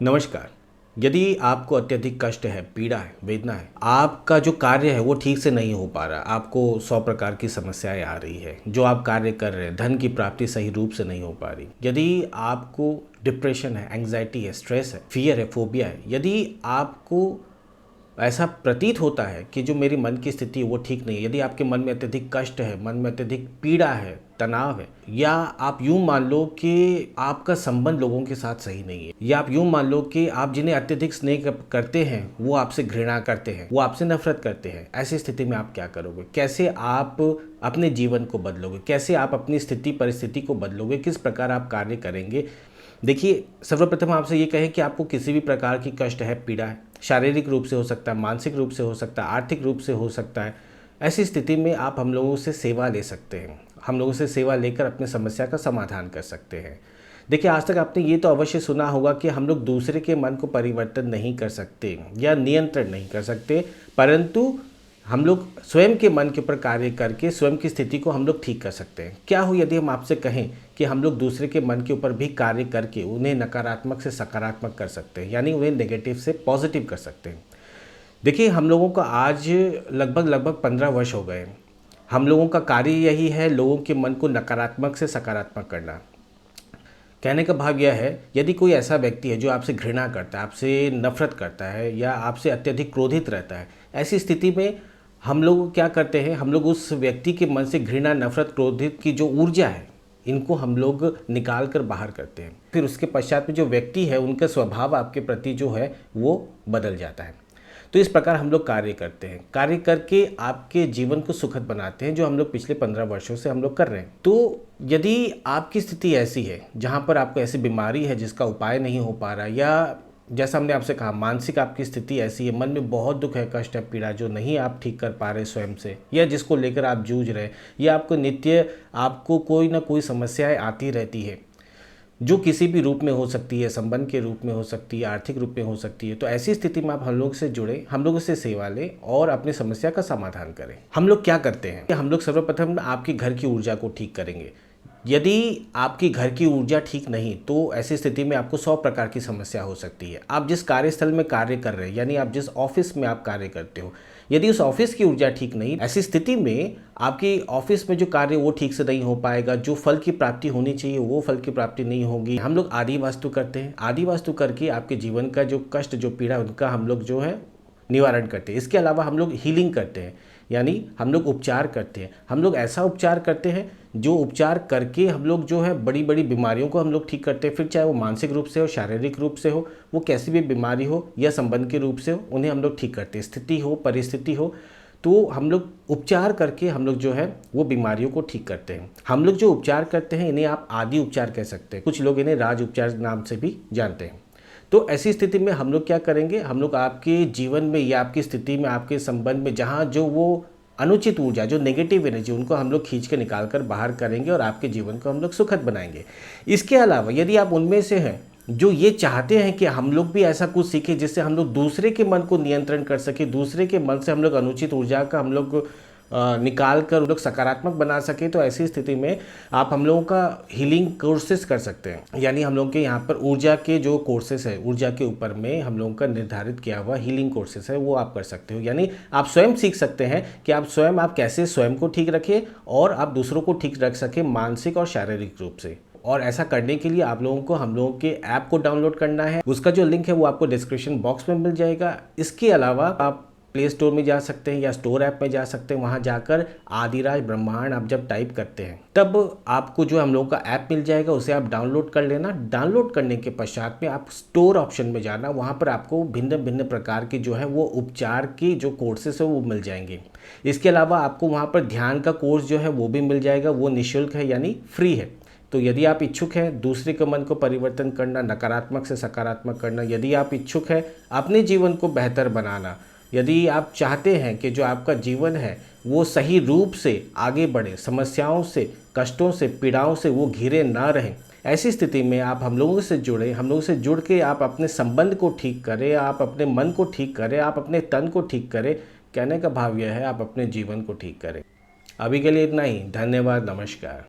नमस्कार। यदि आपको अत्यधिक कष्ट है, पीड़ा है, वेदना है, आपका जो कार्य है वो ठीक से नहीं हो पा रहा, आपको 100 प्रकार की समस्याएं आ रही है, जो आप कार्य कर रहे हैं, धन की प्राप्ति सही रूप से नहीं हो पा रही, यदि आपको डिप्रेशन है, एंग्जाइटी है, स्ट्रेस है, फियर है, फोबिया है, यदि आपको ऐसा प्रतीत होता है कि जो मेरी मन की स्थिति है वो ठीक नहीं है, यदि आपके मन में अत्यधिक कष्ट है, मन में अत्यधिक पीड़ा है, तनाव है, या आप यूं मान लो कि आपका संबंध लोगों के साथ सही नहीं है, या आप यूं मान लो कि आप जिन्हें अत्यधिक स्नेह करते हैं वो आपसे घृणा करते हैं, वो आपसे नफरत करते हैं, ऐसी स्थिति में आप क्या करोगे? कैसे आप अपने जीवन को बदलोगे? कैसे आप अपनी स्थिति परिस्थिति को बदलोगे? किस प्रकार आप कार्य करेंगे? देखिए, सर्वप्रथम आपसे ये कहें कि आपको किसी भी प्रकार की कष्ट है, पीड़ा है, शारीरिक रूप से हो सकता है, मानसिक रूप से हो सकता है, आर्थिक रूप से हो सकता है, ऐसी स्थिति में आप हम लोगों से सेवा ले सकते हैं। हम लोगों से सेवा लेकर अपनी समस्या का समाधान कर सकते हैं। देखिए, आज तक आपने ये तो अवश्य सुना होगा कि हम लोग दूसरे के मन को परिवर्तन नहीं कर सकते या नियंत्रण नहीं कर सकते, परंतु हम लोग स्वयं के मन के ऊपर कार्य करके स्वयं की स्थिति को हम लोग ठीक कर सकते हैं। क्या हो यदि हम आपसे कहें कि हम लोग दूसरे के मन के ऊपर भी कार्य करके उन्हें नकारात्मक से सकारात्मक कर सकते हैं, यानी उन्हें नेगेटिव से पॉजिटिव कर सकते हैं। देखिए, हम लोगों का आज लगभग 15 वर्ष हो गए। हम लोगों का कार्य यही है, लोगों के मन को नकारात्मक से सकारात्मक करना। कहने का भाव यह है, यदि कोई ऐसा व्यक्ति है जो आपसे घृणा करता है, आपसे नफरत करता है या आपसे अत्यधिक क्रोधित रहता है, ऐसी स्थिति में हम लोग क्या करते हैं, हम लोग उस व्यक्ति के मन से घृणा, नफरत, क्रोधित की जो ऊर्जा है, इनको हम लोग निकाल कर बाहर करते हैं। फिर उसके पश्चात में जो व्यक्ति है, उनका स्वभाव आपके प्रति जो है वो बदल जाता है। तो इस प्रकार हम लोग कार्य करते हैं, कार्य करके आपके जीवन को सुखद बनाते हैं, जो हम लोग पिछले 15 वर्षों से हम लोग कर रहे हैं। तो यदि आपकी स्थिति ऐसी है जहाँ पर आपको ऐसी बीमारी है जिसका उपाय नहीं हो पा रहा, या जैसा हमने आपसे कहा, मानसिक आपकी स्थिति ऐसी है, मन में बहुत दुख है, कष्ट है, पीड़ा जो नहीं आप ठीक कर पा रहे स्वयं से, या जिसको लेकर आप जूझ रहे, या आपको नित्य आपको कोई ना कोई समस्याएं आती रहती है, जो किसी भी रूप में हो सकती है, संबंध के रूप में हो सकती है, आर्थिक रूप में हो सकती है। तो ऐसी स्थिति में आप हम लोग से जुड़े, हम लोगों से सेवा लें और अपनी समस्या का समाधान करें। हम लोग क्या करते हैं, हम लोग सर्वप्रथम आपके घर की ऊर्जा को ठीक करेंगे। यदि आपकी घर की ऊर्जा ठीक नहीं, तो ऐसी स्थिति में आपको 100 प्रकार की समस्या हो सकती है। आप जिस कार्यस्थल में कार्य कर रहे हैं, यानी आप जिस ऑफिस में आप कार्य करते हो, यदि उस ऑफिस की ऊर्जा ठीक नहीं, ऐसी स्थिति में आपकी ऑफिस में जो कार्य वो ठीक से नहीं हो पाएगा, जो फल की प्राप्ति होनी चाहिए वो फल की प्राप्ति नहीं होगी। हम लोग आदि वास्तु करते हैं, आदि वास्तु करके आपके जीवन का जो कष्ट, जो पीड़ा, उनका हम लोग जो है निवारण करते हैं। इसके अलावा हम लोग हीलिंग करते हैं, यानी हम लोग उपचार करते हैं। हम लोग ऐसा उपचार करते हैं जो उपचार करके हम लोग जो है बड़ी बड़ी बीमारियों को हम लोग ठीक करते हैं। फिर चाहे वो मानसिक रूप से हो, शारीरिक रूप से हो, वो कैसी भी बीमारी हो या संबंध के रूप से हो, उन्हें हम लोग ठीक करते हैं। स्थिति हो, परिस्थिति हो, तो हम लोग उपचार करके हम लोग जो है वो बीमारियों को ठीक करते हैं। हम लोग जो उपचार करते हैं इन्हें आप आदि उपचार कह सकते हैं, कुछ लोग इन्हें राज उपचार नाम से भी जानते हैं। तो ऐसी स्थिति में हम लोग क्या करेंगे, हम लोग आपके जीवन में या आपकी स्थिति में, आपके संबंध में जहाँ जो वो अनुचित ऊर्जा, जो नेगेटिव एनर्जी, उनको हम लोग खींच के निकाल कर बाहर करेंगे और आपके जीवन को हम लोग सुखद बनाएंगे। इसके अलावा यदि आप उनमें से हैं जो ये चाहते हैं कि हम लोग भी ऐसा कुछ सीखें जिससे हम लोग दूसरे के मन को नियंत्रण कर सके, दूसरे के मन से हम लोग अनुचित ऊर्जा का हम लोग निकाल कर लोग सकारात्मक बना सके, तो ऐसी स्थिति में आप हम लोगों का हीलिंग कोर्सेज कर सकते हैं। यानी हम लोगों के यहाँ पर ऊर्जा के जो कोर्सेज है, ऊर्जा के ऊपर में हम लोगों का निर्धारित किया हुआ हीलिंग कोर्सेज है, वो आप कर सकते हो। यानी आप स्वयं सीख सकते हैं कि आप स्वयं आप कैसे स्वयं को ठीक रखें और आप दूसरों को ठीक रख सकें मानसिक और शारीरिक रूप से। और ऐसा करने के लिए आप लोगों को हम लोगों के ऐप को डाउनलोड करना है। उसका जो लिंक है वो आपको डिस्क्रिप्शन बॉक्स में मिल जाएगा। इसके अलावा आप प्ले स्टोर में जा सकते हैं या स्टोर ऐप में जा सकते हैं। वहाँ जाकर आदिराज ब्रह्मांड आप जब टाइप करते हैं तब आपको जो हम लोगों का ऐप मिल जाएगा, उसे आप डाउनलोड कर लेना। डाउनलोड करने के पश्चात में आप स्टोर ऑप्शन में जाना, वहाँ पर आपको भिन्न भिन्न प्रकार के जो है वो उपचार के जो कोर्सेस है वो मिल जाएंगे। इसके अलावा आपको वहाँ पर ध्यान का कोर्स जो है वो भी मिल जाएगा, वो निःशुल्क है यानी फ्री है। तो यदि आप इच्छुक हैं दूसरे के मन को परिवर्तन करना, नकारात्मक से सकारात्मक करना, यदि आप इच्छुक हैं अपने जीवन को बेहतर बनाना, यदि आप चाहते हैं कि जो आपका जीवन है वो सही रूप से आगे बढ़े, समस्याओं से, कष्टों से, पीड़ाओं से वो घिरे ना रहें, ऐसी स्थिति में आप हम लोगों से जुड़े, हम लोगों से जुड़ के आप अपने संबंध को ठीक करें, आप अपने मन को ठीक करें, आप अपने तन को ठीक करें। कहने का भाव यह है, आप अपने जीवन को ठीक करें। अभी के लिए इतना ही। धन्यवाद। नमस्कार।